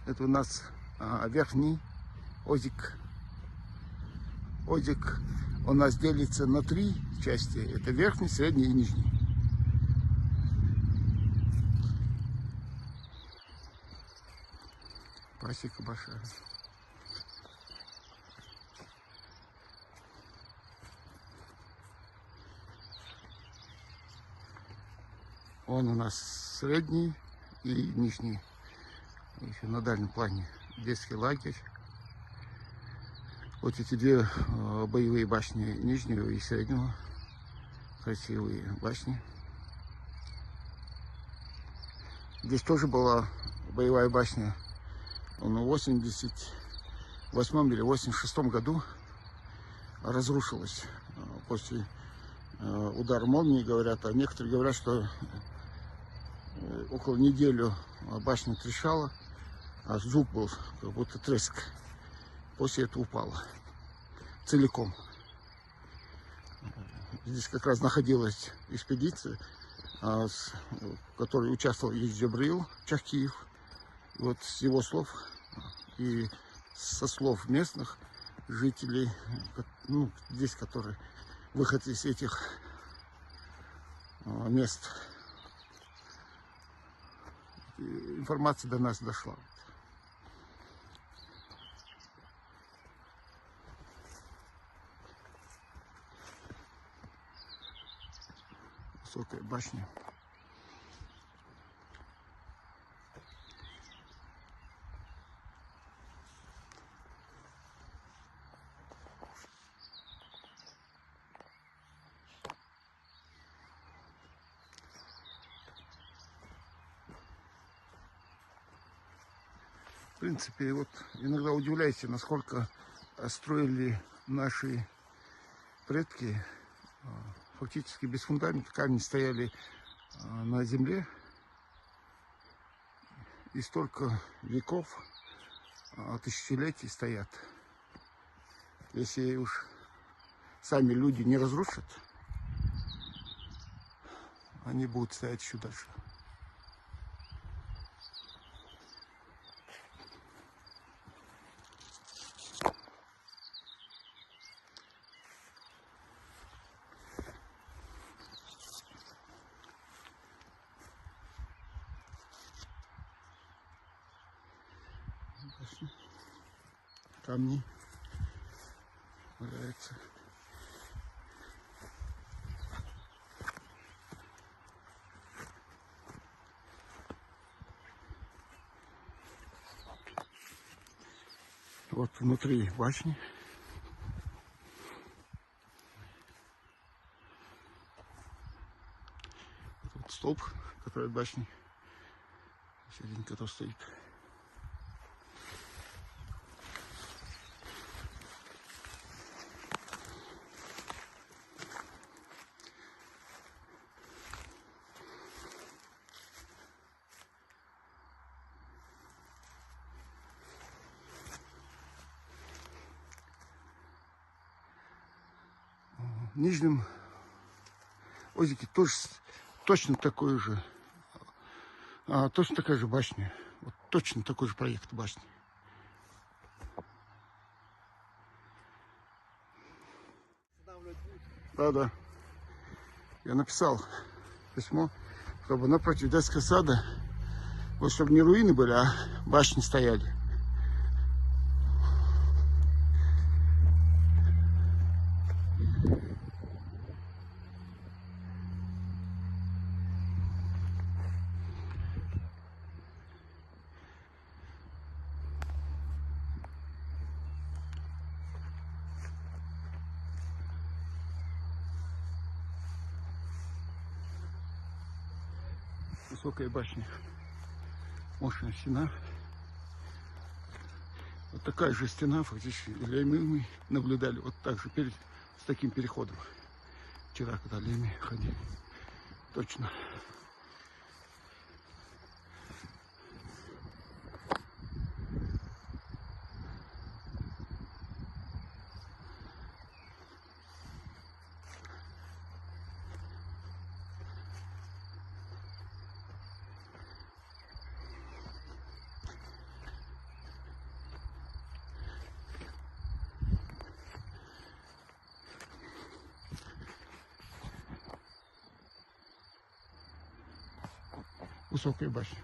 Это у нас верхний озик. Озик у нас делится на 3 части. Это верхний, средний и нижний. Пасека большая. Он у нас средний и нижний. Еще на дальнем плане детский лагерь. Вот эти 2 боевые башни нижнего и среднего. Красивые башни. Здесь тоже была боевая башня. Он в 88 или 86 году разрушилась после удара молнии, говорят. А некоторые говорят, что около недели башня трещала, а звук был как будто треск. После этого упала целиком. Здесь как раз находилась экспедиция, в которой участвовал и Джабраил Чахкиев. И вот с его слов и со слов местных жителей, ну, здесь, которые выход из этих мест, информация до нас дошла. Высокая башня. В принципе, вот иногда удивляюсь, насколько строили наши предки фактически без фундамента. Камни стояли на земле, и столько веков, тысячелетий стоят. Если уж сами люди не разрушат, они будут стоять еще дальше. Камни валяются. Вот внутри башни. Вот столб, который от башни, середине которого стоит. В нижнем озере тоже точно такой же, точно такая же башня. Вот точно такой же проект башни. Да. Я написал письмо, чтобы напротив детского сада, вот чтобы не руины были, а башни стояли. Высокая башня, мощная стена. Вот такая же стена, фактически, мы наблюдали вот так же с таким переходом. Вчера, когда Леми ходили, точно. высокой башни.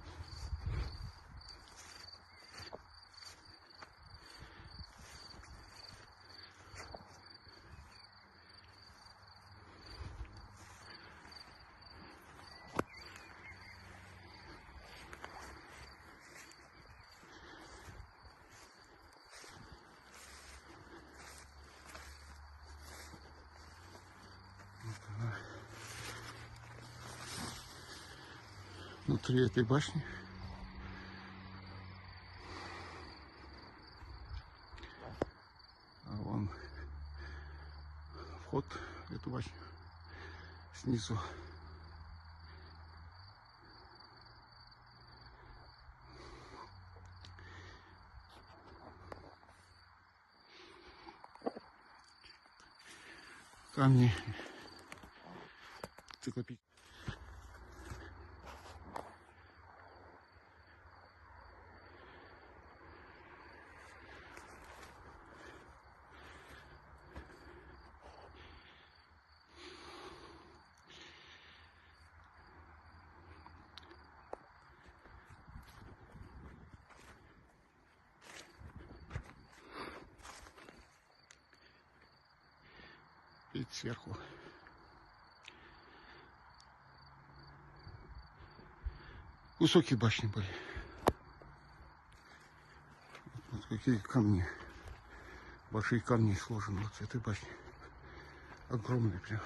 Внутри этой башни вон вход в эту башню снизу. Камни циклопические. Вид сверху. Высокие башни были. Вот какие камни. Большие камни сложены вот с этой башни. Огромные прям.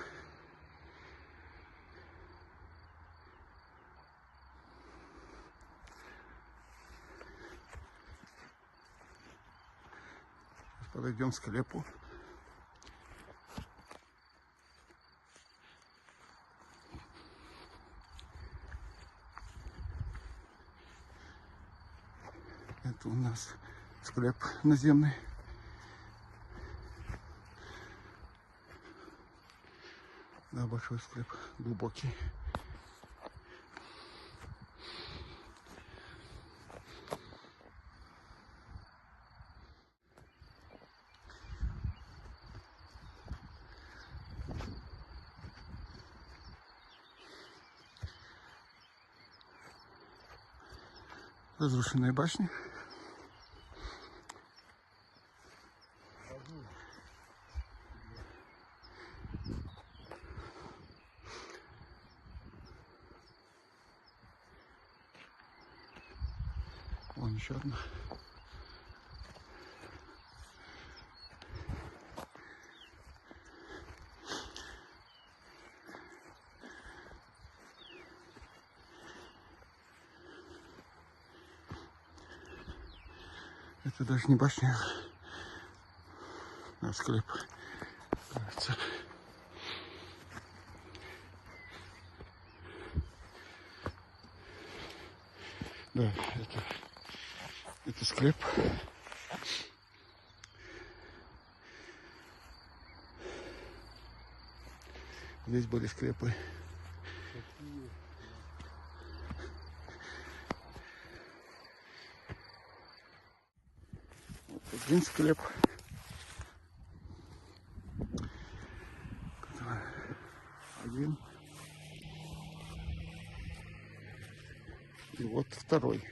Сейчас подойдем к склепу. Это у нас склеп наземный. Да, большой склеп, глубокий. Разрушенные башни. Вон еще одна. Это даже не башня, а склеп, кажется. Да, это склеп. Здесь были склепы. Вот один склеп. Один. И вот второй.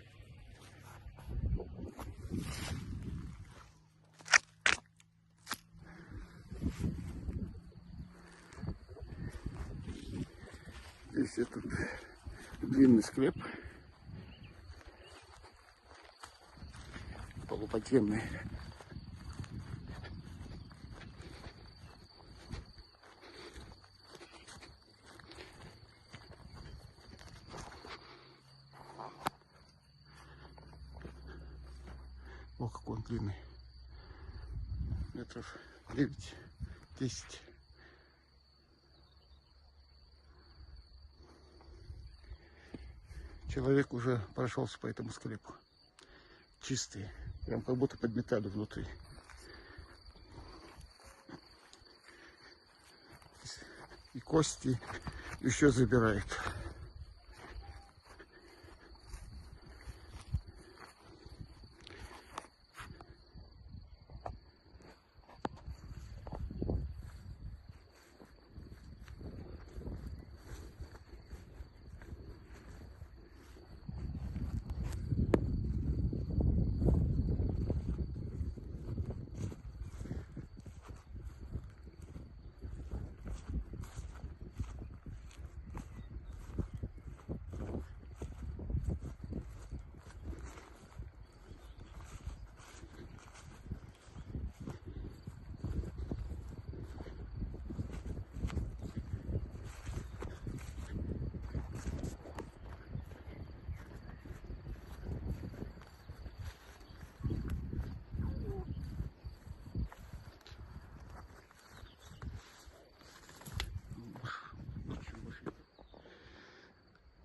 Здесь этот длинный склеп, полуподземный. О, какой он длинный. Метров 9-10. Человек уже прошелся по этому склепу. Чистые. Прям как будто подметали внутри. И кости еще забирает.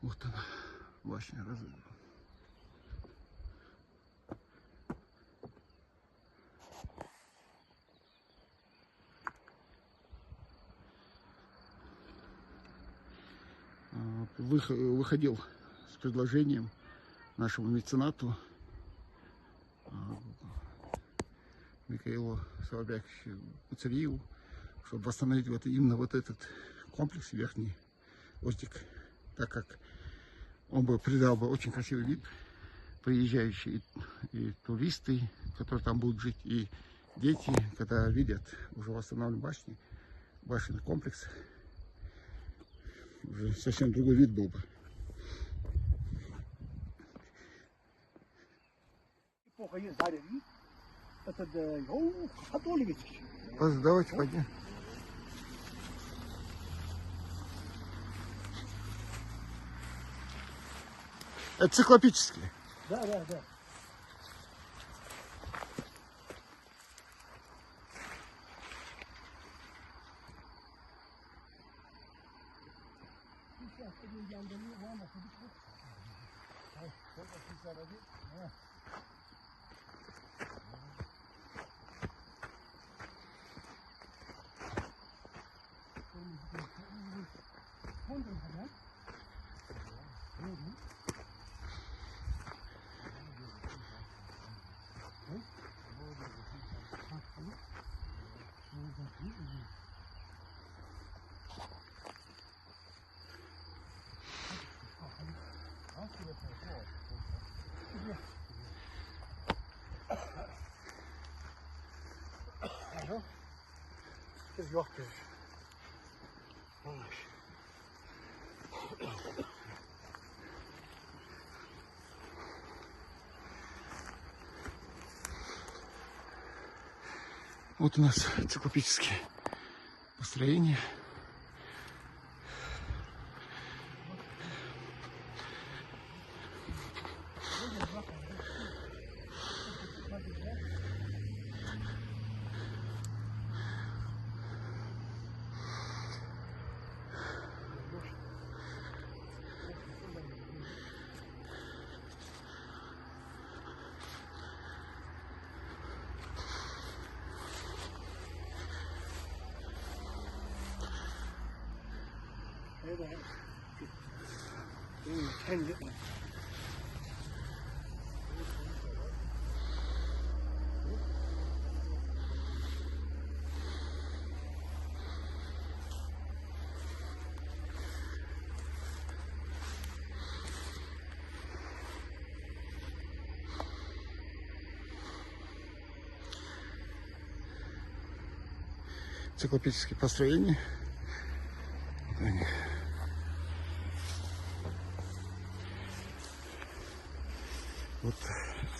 Вот она, башня разрыва. Выходил с предложением нашему меценату Михаилу Соловьяковичу Гуцериеву, чтобы восстановить именно вот этот комплекс, верхний Озтик, так как он бы придал бы очень красивый вид, приезжающие и туристы, которые там будут жить, и дети, когда видят уже восстановленные башни, башенный комплекс, уже совсем другой вид был бы. Давайте пойдем. Это циклопический. Да, да, да. Вот у нас циклопические построения. Циклопические построения. Вот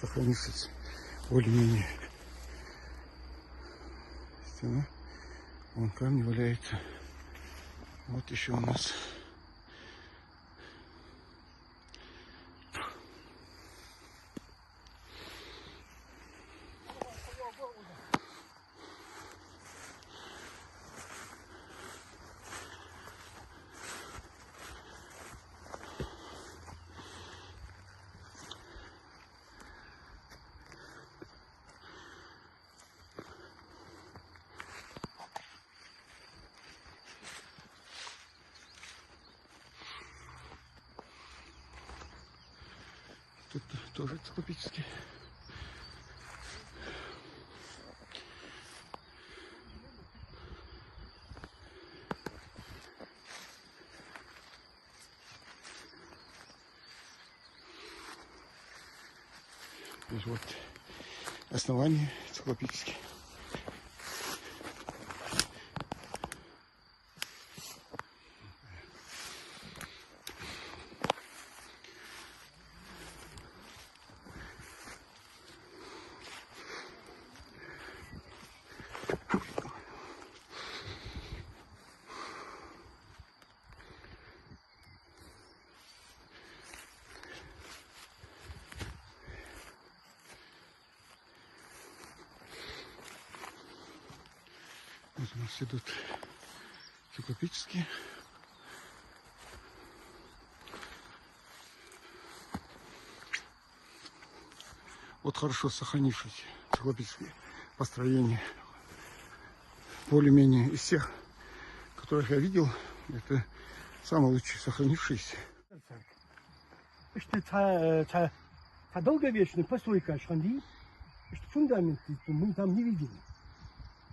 сохранившись более-менее стена. Вон камни валяются. Вот еще у нас тут тоже циклопический. Вот основание циклопические. Вот у нас идут циклопические. вот хорошо сохранившись циклопические построения. Более-менее из всех, которых я видел, это самый лучший сохранившийся. Это долговечная постройка Ашханди, что фундамент мы там не видели.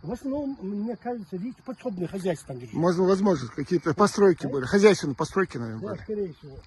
В основном, мне кажется, здесь подсобное хозяйство там держит. Возможно, какие-то постройки были, хозяйственные постройки, наверное, Да, были. скорее всего.